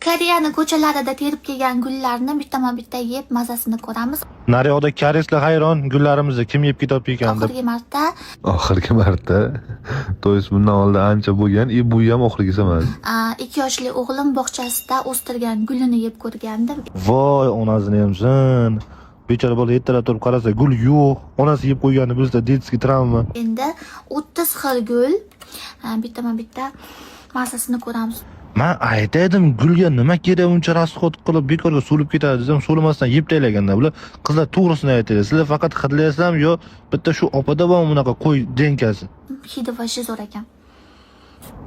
Koreyani ko'chalarida terib kelgan gullarni bittama-bitta yeb mazasini ko'ramiz. Naryoqda koreyslar hayron, gullarimizni kim yeb ketib ekan deb. Oxirgi marta To есть bundan oldin ancha bo'lgan, bu ham oxirgisi emas. 2 yoshli o'g'lim bog'chasida o'stirgan gulini yeb ko'rgandi. Voy, onasini hamsin. Bechora bola ertalab turib qarasa, gul yo'q. Onasi yeb qo'ygani bizda detskiy travma. Endi 30 xil gul bittama-bitta mazasini ko'ramiz. Men aytaydim, gulga nima kerak uncha rasxod qilib bekorga so'lib ketadi desam, so'limasdan yeb taylaganda bular qizlar to'g'risini aytadi. Sizlar faqat hidlaysam yo bitta shu opada bor bunaqa qo'y denkasi. Hidi va zo'r ekan.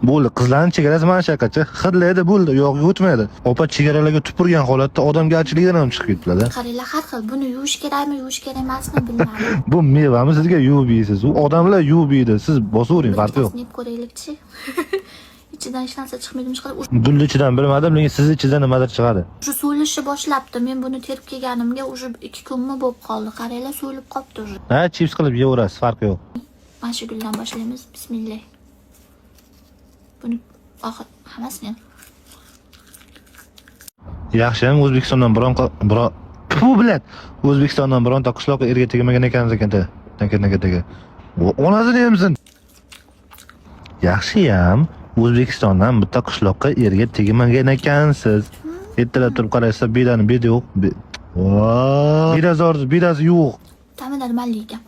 Bo'ldi, qizlarning chegarasi mana shaqacha. Hidlaydi bo'ldi, yog'iga o'tmaydi. Opa chegaralarga tupurgan holatda odamga achchilikdan ham chiqib ketdilar. Qaranglar, har xil. Buni yuvish kerakmi, yuvish kerak emasmi bilmadim. Bu mevami sizga yuvib yeysiz. U odamlar yuvib yeydi. Siz bosavering, farqi yo'q. Yeb ko'raylikchi. İçidan hech narsa chiqmaydi. Gulni ichidan bilmadim, lekin siz ichidan nimadir chiqadi. Shu so'lishni boshlabdi. Men buni terib kelganimga уже 2 kunmi bo'lib qoldi. Qaranglar, so'lib qolibdi уже. Ha, chips qilib yeyverasiz, farqi yo'q. Mana shu guldan boshlaymiz. Bismillah. Buni hammasini. Yaxshiyam O'zbekistondan O'zbekistondan bironta qishloqqa erga tegmagan ekansiz ekanda. Naka. Onasini hamsin. Yaxshiyam O'zbekistondan bitta qishloqqa erga tegmagan ekansiz. Ertalab turib qaraysiz, bedani bedi yo'q. Voy, biroz yo'q. Ta'minlar malli ekan.